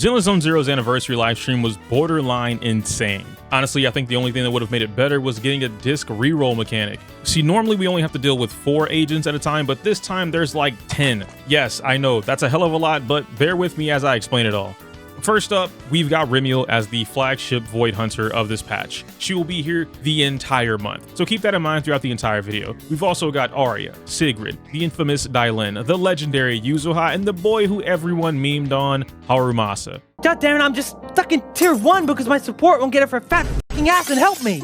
Zenless Zone Zero's anniversary live stream was borderline insane. Honestly, I think the only thing that would have made it better was getting a disc reroll mechanic. See, normally we only have to deal with 4 agents at a time, but this time there's like 10. Yes, I know, that's a hell of a lot, but bear with me as I explain it all. First up, we've got Remielle as the flagship Void Hunter of this patch. She will be here the entire month, so keep that in mind throughout the entire video. We've also got Aria, Sigrid, the infamous Dialyn, the legendary Yuzuha, and the boy who everyone memed on, Harumasa. God damn it, I'm just stuck in tier 1 because my support won't get it for fat f***ing ass and help me!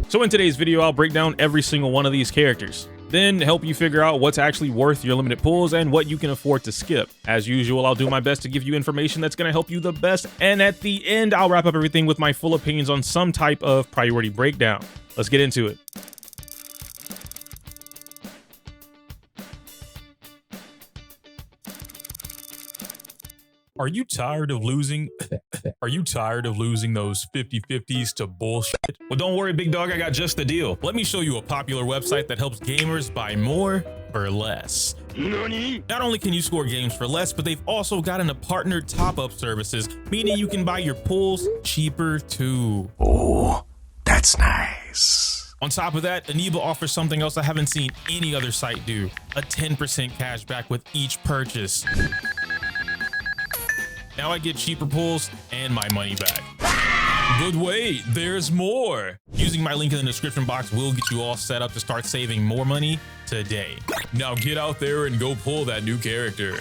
So in today's video, I'll break down every single one of these characters, then help you figure out what's actually worth your limited pulls and what you can afford to skip. As usual, I'll do my best to give you information that's going to help you the best, and at the end, I'll wrap up everything with my full opinions on some type of priority breakdown. Let's get into it. Are you tired of losing? Are you tired of losing those 50-50s to bullshit? Well, don't worry, big dog, I got just the deal. Let me show you a popular website that helps gamers buy more for less. Not only can you score games for less, but they've also gotten a partnered top-up services, meaning you can buy your pulls cheaper too. Oh, that's nice. On top of that, Aniba offers something else I haven't seen any other site do: a 10% cash back with each purchase. Now I get cheaper pulls and my money back. But wait, there's more. Using my link in the description box will get you all set up to start saving more money today. Now get out there and go pull that new character.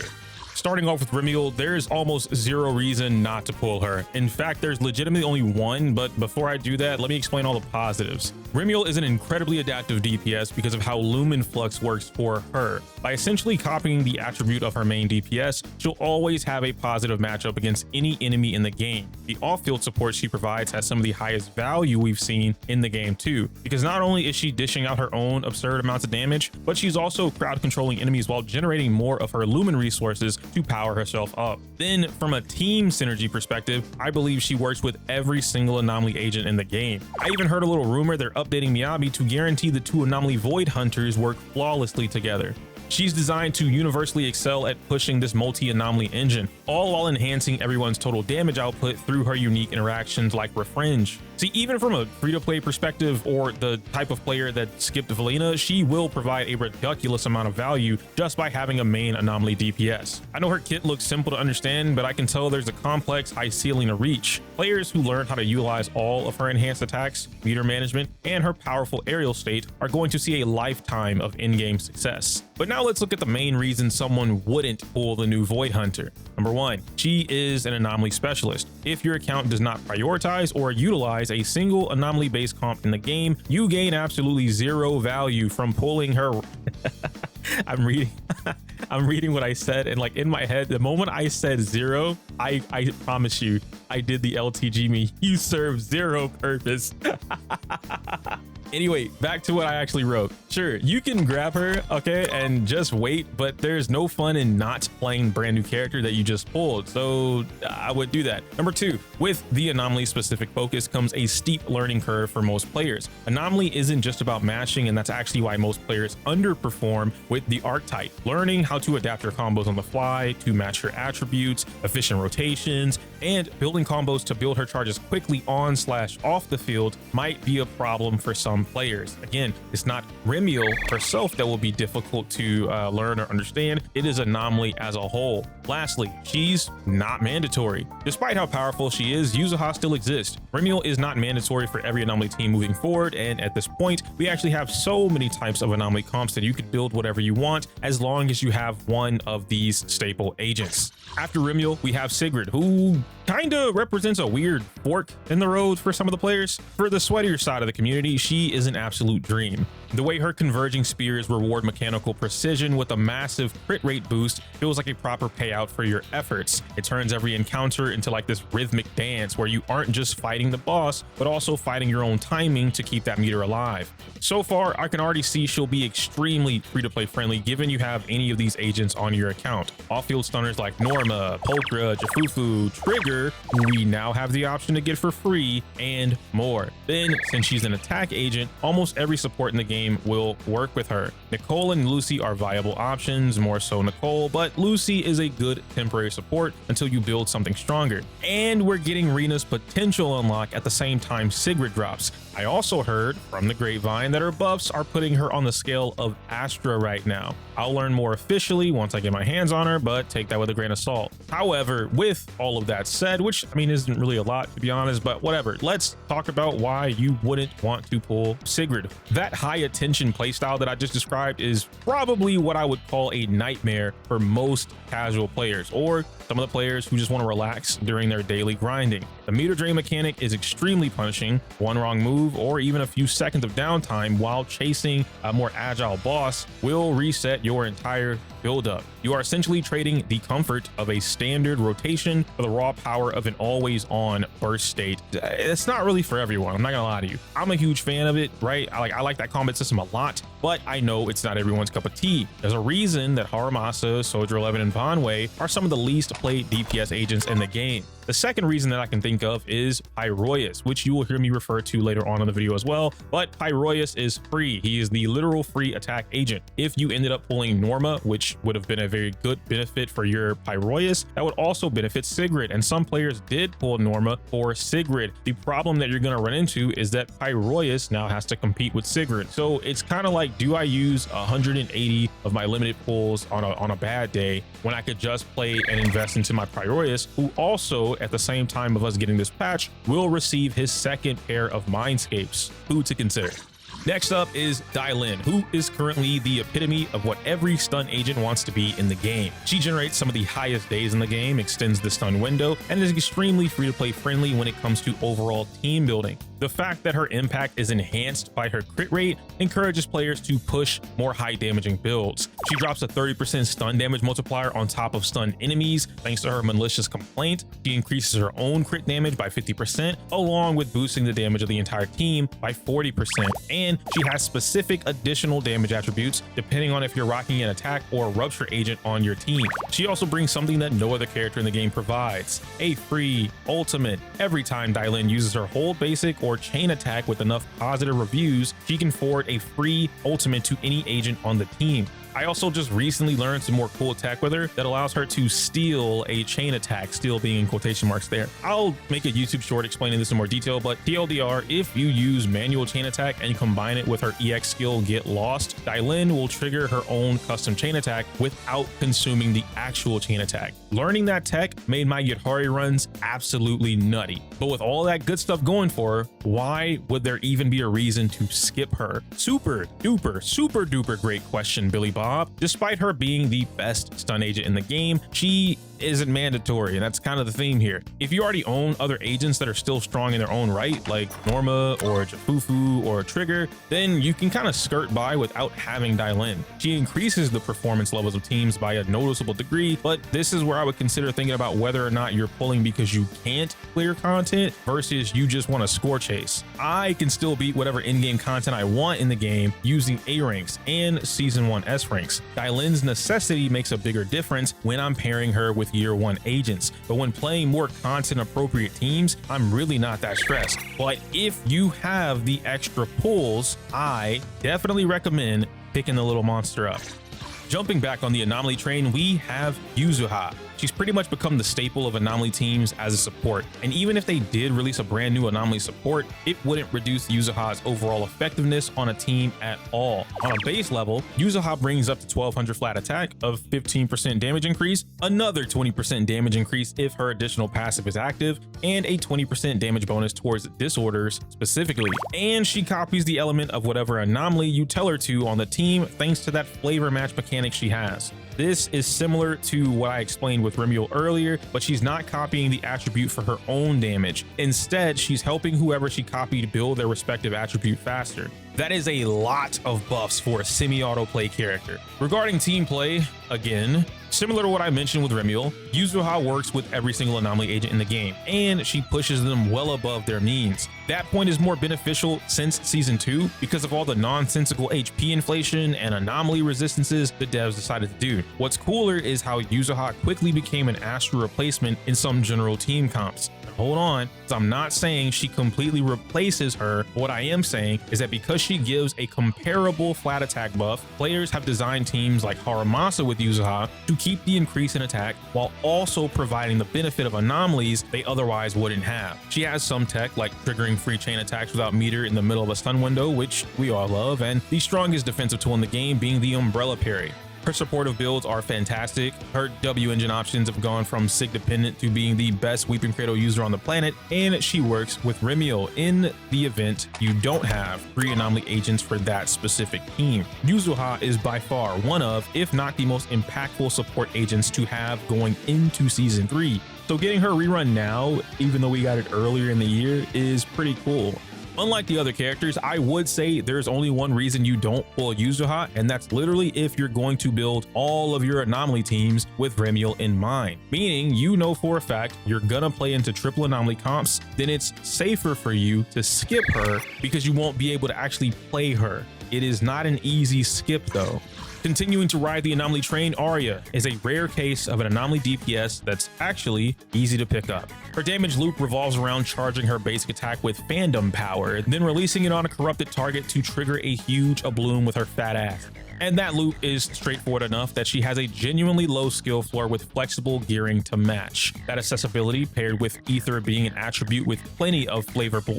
Starting off with Remielle, there's almost zero reason not to pull her. In fact, there's legitimately only one, but before I do that, let me explain all the positives. Remielle is an incredibly adaptive DPS because of how Lumen Flux works for her. By essentially copying the attribute of her main DPS, she'll always have a positive matchup against any enemy in the game. The off-field support she provides has some of the highest value we've seen in the game too, because not only is she dishing out her own absurd amounts of damage, but she's also crowd controlling enemies while generating more of her Lumen resources to power herself up. Then from a team synergy perspective, I believe she works with every single anomaly agent in the game. I even heard a little rumor they're updating Miyabi to guarantee the 2 anomaly Void Hunters work flawlessly together. She's designed to universally excel at pushing this multi-anomaly engine, all while enhancing everyone's total damage output through her unique interactions like Refringe. See, even from a free-to-play perspective or the type of player that skipped Valena, she will provide a ridiculous amount of value just by having a main anomaly DPS. I know her kit looks simple to understand, but I can tell there's a complex high ceiling to reach. Players who learn how to utilize all of her enhanced attacks, meter management, and her powerful aerial state are going to see a lifetime of in-game success. But now let's look at the main reason someone wouldn't pull the new Void Hunter. Number 1, she is an anomaly specialist. If your account does not prioritize or utilize a single anomaly based comp in the game, you gain absolutely zero value from pulling her. I'm reading what I said, and like in my head, the moment I said zero, I promise you, I did the LTG me. You serve zero purpose. Anyway, back to what I actually wrote. Sure, you can grab her, okay, and just wait, but there's no fun in not playing brand new character that you just pulled, so I would do that. Number 2, with the anomaly specific focus comes a steep learning curve for most players. Anomaly isn't just about mashing, and that's actually why most players underperform with the archetype. Learning how to adapt your combos on the fly, to match her attributes, efficient rotations, and building combos to build her charges quickly on/off the field might be a problem for some players. Again, it's not Remielle herself that will be difficult to learn or understand, it is anomaly as a whole. Lastly, she's not mandatory. Despite how powerful she is, Yuzuha still exists. Remielle is not mandatory for every anomaly team moving forward, and at this point, we actually have so many types of anomaly comps that you could build whatever you want as long as you have one of these staple agents. After Remielle, we have Sigrid, who kinda represents a weird fork in the road for some of the players. For the sweatier side of the community, she is an absolute dream. The way her converging spears reward mechanical precision with a massive crit rate boost feels like a proper payout for your efforts. It turns every encounter into like this rhythmic dance where you aren't just fighting the boss, but also fighting your own timing to keep that meter alive. So far, I can already see she'll be extremely free-to-play friendly given you have any of these agents on your account. Off-field stunners like Norma, Polkra, Jafufu, Trigger, who we now have the option to get for free, and more. Then, since she's an attack agent, almost every support in the game game will work with her. Nicole and Lucy are viable options, more so Nicole, but Lucy is a good temporary support until you build something stronger. And we're getting Rena's potential unlock at the same time Sigrid drops. I also heard from the grapevine that her buffs are putting her on the scale of Astra right now. I'll learn more officially once I get my hands on her, but take that with a grain of salt. However, with all of that said, which I mean isn't really a lot to be honest, but whatever, let's talk about why you wouldn't want to pull Sigrid. That high attention playstyle that I just described is probably what I would call a nightmare for most casual players, or some of the players who just want to relax during their daily grinding. The meter drain mechanic is extremely punishing. One wrong move or even a few seconds of downtime while chasing a more agile boss will reset your entire buildup. You are essentially trading the comfort of a standard rotation for the raw power of an always on burst state. It's not really for everyone, I'm not gonna lie to you. I'm a huge fan of it, right? I like that combat system a lot, but I know it's not everyone's cup of tea. There's a reason that Harumasa, Soldier 11, and Vanway are some of the least played DPS agents in the game. The second reason that I can think of is Pyroius, which you will hear me refer to later on in the video as well, but Pyroius is free. He is the literal free attack agent. If you ended up pulling Norma, which would have been a very good benefit for your Pyroius, that would also benefit Sigrid, and some players did pull Norma for Sigrid. The problem that you're going to run into is that Pyroius now has to compete with Sigrid. So it's kind of like, do I use 180 of my limited pulls on a bad day when I could just play and invest into my Pyroius, who also at the same time of us getting this patch will receive his second pair of Mindscapes. Food to consider. Next up is Dialyn, who is currently the epitome of what every stun agent wants to be in the game. She generates some of the highest days in the game, extends the stun window, and is extremely free-to-play friendly when it comes to overall team building. The fact that her impact is enhanced by her crit rate encourages players to push more high damaging builds. She drops a 30% stun damage multiplier on top of stunned enemies thanks to her malicious complaint. She increases her own crit damage by 50%, along with boosting the damage of the entire team by 40%. And she has specific additional damage attributes depending on if you're rocking an attack or rupture agent on your team. She also brings something that no other character in the game provides: a free ultimate. Every time Dialyn uses her hold basic or chain attack with enough positive reviews, she can forward a free ultimate to any agent on the team. I also just recently learned some more cool tech with her that allows her to steal a chain attack, steal being in quotation marks there. I'll make a YouTube short explaining this in more detail, but TLDR, if you use manual chain attack and combine it with her EX skill Get Lost, Dialyn will trigger her own custom chain attack without consuming the actual chain attack. Learning that tech made my Yatari runs absolutely nutty. But with all that good stuff going for her, why would there even be a reason to skip her? Super duper great question, Billy Bob. Despite her being the best stun agent in the game, she isn't mandatory, and that's kind of the theme here. If you already own other agents that are still strong in their own right, like Norma or Jafufu or Trigger, then you can kind of skirt by without having Dialyn. She increases the performance levels of teams by a noticeable degree, but this is where I would consider thinking about whether or not you're pulling because you can't clear content versus you just want to score chase. I can still beat whatever in-game content I want in the game using A ranks and Season 1 S ranks. Dialyn's necessity makes a bigger difference when I'm pairing her with Year 1 agents, but when playing more content appropriate teams, I'm really not that stressed. But if you have the extra pulls, I definitely recommend picking the little monster up. Jumping back on the anomaly train, we have Yuzuha. She's pretty much become the staple of anomaly teams as a support, and even if they did release a brand new anomaly support, it wouldn't reduce Yuzuha's overall effectiveness on a team at all. On a base level, Yuzuha brings up to 1200 flat attack of 15% damage increase, another 20% damage increase if her additional passive is active, and a 20% damage bonus towards disorders specifically. And she copies the element of whatever anomaly you tell her to on the team thanks to that flavor match mechanic she has. This is similar to what I explained with Remielle earlier, but she's not copying the attribute for her own damage. Instead, she's helping whoever she copied build their respective attribute faster. That is a lot of buffs for a semi-auto play character. Regarding team play, again, similar to what I mentioned with Remielle, Yuzuha works with every single anomaly agent in the game, and she pushes them well above their means. That point is more beneficial since Season 2 because of all the nonsensical HP inflation and anomaly resistances the devs decided to do. What's cooler is how Yuzuha quickly became an Astra replacement in some general team comps. hold on, 'cause I'm not saying she completely replaces her. What I am saying is that because she gives a comparable flat attack buff, players have designed teams like Harumasa with Yuzuha to keep the increase in attack while also providing the benefit of anomalies they otherwise wouldn't have. She has some tech like triggering free chain attacks without meter in the middle of a stun window, which we all love, and the strongest defensive tool in the game being the umbrella parry. Her supportive builds are fantastic. Her W engine options have gone from Sig dependent to being the best Weeping Cradle user on the planet, and she works with Remielle in the event you don't have free anomaly agents for that specific team. Yuzuha is by far one of, if not the most impactful support agents to have going into Season 3. So getting her rerun now, even though we got it earlier in the year, is pretty cool. Unlike the other characters, I would say there's only one reason you don't pull Yuzuha, and that's literally if you're going to build all of your anomaly teams with Remielle in mind. Meaning, you know for a fact you're gonna play into triple anomaly comps, then it's safer for you to skip her because you won't be able to actually play her. It is not an easy skip though. Continuing to ride the anomaly train, Aria is a rare case of an anomaly DPS that's actually easy to pick up. Her damage loop revolves around charging her basic attack with fandom power, then releasing it on a corrupted target to trigger a huge abloom with her fat ass. And that loop is straightforward enough that she has a genuinely low skill floor with flexible gearing to match. That accessibility paired with Ether being an attribute with plenty of favorable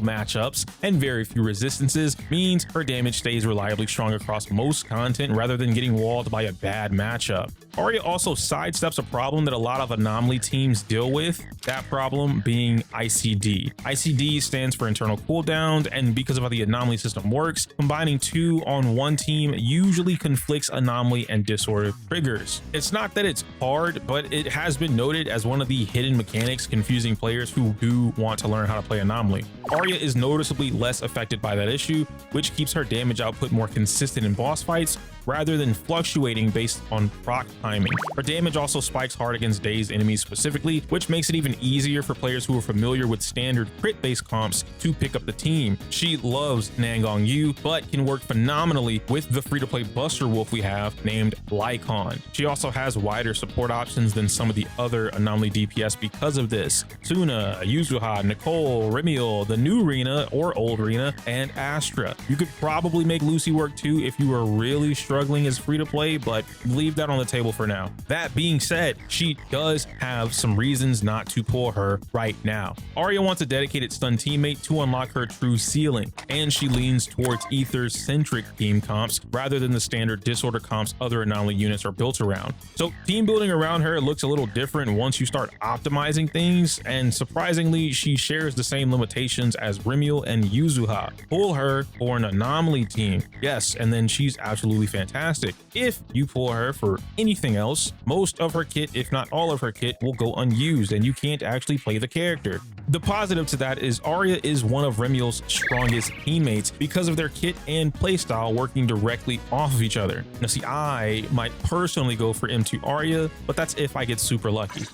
matchups and very few resistances means her damage stays reliably strong across most content rather than getting walled by a bad matchup. Aria also sidesteps a problem that a lot of anomaly teams deal with, that problem being ICD. ICD stands for internal cooldowns, and because of how the anomaly system works, combining two on one team usually conflicts anomaly and disorder triggers. It's not that it's hard, but it has been noted as one of the hidden mechanics confusing players who do want to learn how to play anomaly. Aria is noticeably less affected by that issue, which keeps her damage output more consistent in boss fights rather than fluctuating based on proc timing. Her damage also spikes hard against dazed enemies specifically, which makes it even easier for players who are familiar with standard crit-based comps to pick up the team. She loves Nangong Yu, but can work phenomenally with the free-to-play Buster Wolf we have named Lycon. She also has wider support options than some of the other anomaly DPS because of this. Suna, Yuzuha, Nicole, Remielle, the new Rena or old Rena, and Astra. You could probably make Lucy work too if you were really struggling as free-to-play, but leave that on the table for now. That being said, she does have some reasons not to pull her right now. Aria wants a dedicated stun teammate to unlock her true ceiling, and she leans towards Ether-centric team comps rather than the standard disorder comps other anomaly units are built around. So team building around her looks a little different once you start optimizing things, and surprisingly, she shares the same limitations as Remielle and Yuzuha. Pull her for an anomaly team, yes, and then she's absolutely fantastic. If you pull her for anything else, most of her kit, if not all of her kit, will go unused and you can't actually play the character. The positive to that is Aria is one of Remielle's strongest teammates because of their kit and playstyle working directly off of each other. Now see, I might personally go for M2 Aria, but that's if I get super lucky.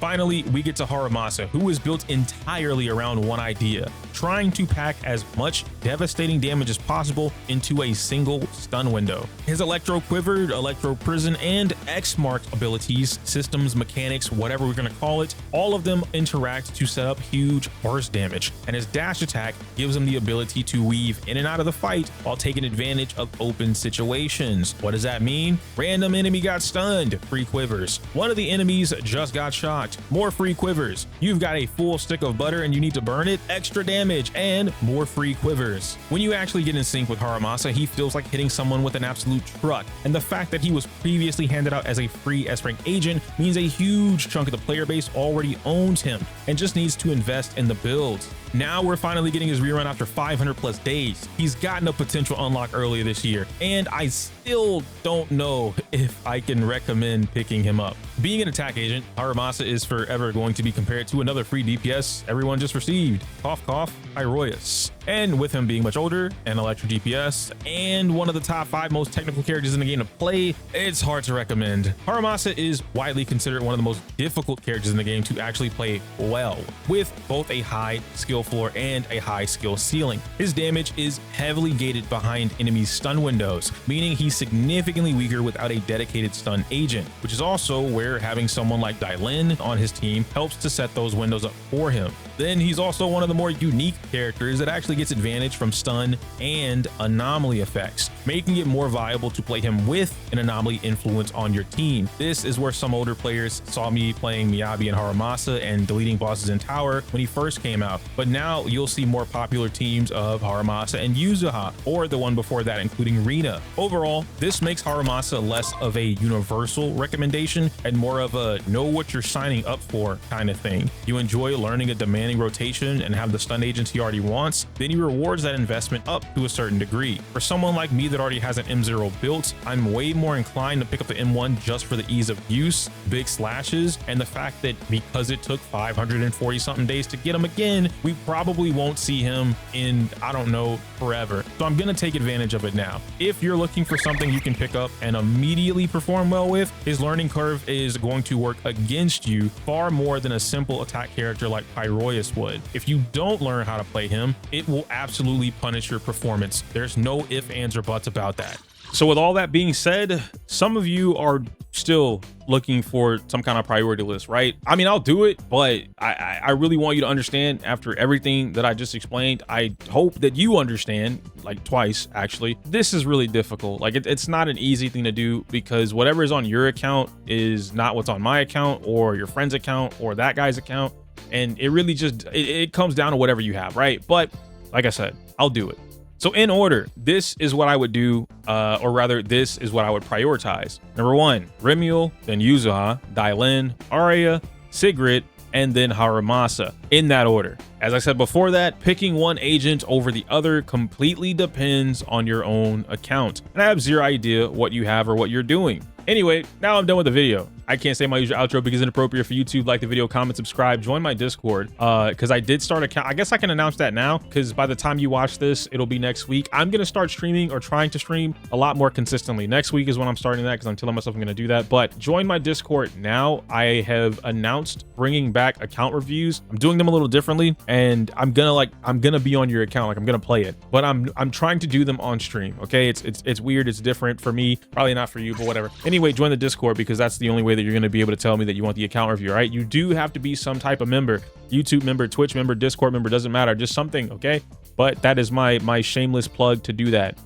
Finally, we get to Harumasa, who is built entirely around one idea, trying to pack as much devastating damage as possible into a single stun window. His Electro Quiver, Electro Prison, and X-Mark abilities, systems, mechanics, whatever we're going to call it, all of them interact to set up huge burst damage, and his dash attack gives him the ability to weave in and out of the fight while taking advantage of open situations. What does that mean? Random enemy got stunned, free quivers. One of the enemies just got shot, more free quivers. You've got a full stick of butter and you need to burn it, extra damage and more free quivers. When you actually get in sync with Harumasa, he feels like hitting someone with an absolute truck, and the fact that he was previously handed out as a free S-rank agent means a huge chunk of the player base already owns him and just needs to invest in the builds. Now we're finally getting his rerun after 500 plus days. He's gotten a potential unlock earlier this year, and I still don't know if I can recommend picking him up. Being an attack agent, Harumasa is forever going to be compared to another free DPS everyone just received. Cough, cough, Iroyus. And with him being much older, an Electro DPS, and one of the top 5 most technical characters in the game to play, it's hard to recommend. Harumasa is widely considered one of the most difficult characters in the game to actually play well, with both a high skill floor and a high skill ceiling. His damage is heavily gated behind enemies' stun windows, meaning he's significantly weaker without a dedicated stun agent, which is also where where having someone like Dialyn on his team helps to set those windows up for him. Then he's also one of the more unique characters that actually gets advantage from stun and anomaly effects, making it more viable to play him with an anomaly influence on your team. This is where some older players saw me playing Miyabi and Harumasa and deleting bosses in tower when he first came out, but now you'll see more popular teams of Harumasa and Yuzuha, or the one before that including Rina. Overall, this makes Harumasa less of a universal recommendation and more of a know what you're signing up for kind of thing. You enjoy learning a demanding rotation and have the stun agents he already wants, then he rewards that investment up to a certain degree. For someone like me that already has an M0 built, I'm way more inclined to pick up the M1 just for the ease of use, big slashes, and the fact that because it took 540 something days to get him again, we probably won't see him in, I don't know, forever. So I'm gonna take advantage of it now. If you're looking for something you can pick up and immediately perform well with, his learning curve is going to work against you far more than a simple attack character like Pyroius would. If you don't learn how to play him, it will absolutely punish your performance. There's no ifs, ands, or buts about that. So with all that being said, some of you are still looking for some kind of priority list, right? I mean, I'll do it, but I really want you to understand after everything that I just explained, I hope that you understand, like twice actually, this is really difficult. Like it's not an easy thing to do because whatever is on your account is not what's on my account or your friend's account or that guy's account. And it really just, it comes down to whatever you have, right? But like I said, I'll do it. So in order, this is what I would do, or rather, this is what I would prioritize. Number 1, Remielle, then Yuzuha, Dialyn, Aria, Sigrid, and then Harumasa, in that order. As I said before that, picking one agent over the other completely depends on your own account. And I have zero idea what you have or what you're doing. Anyway, now I'm done with the video. I can't say my usual outro because it's inappropriate for YouTube. Like the video, comment, subscribe, join my Discord. Because I did start a, I guess I can announce that now because by the time you watch this, it'll be next week. I'm going to start streaming or trying to stream a lot more consistently. Next week is when I'm starting that because I'm telling myself I'm going to do that. But join my Discord now. I have announced bringing back account reviews. I'm doing them a little differently and I'm going to be on your account. Like I'm going to play it, but I'm trying to do them on stream. Okay. It's weird. It's different for me, probably not for you, but whatever. Anyway, join the Discord because that's the only way that you're going to be able to tell me that you want the account review. All right, you do have to be some type of member, YouTube member, Twitch member, Discord member, doesn't matter, just something. Okay, but that is my shameless plug to do that.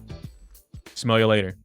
Smell you later.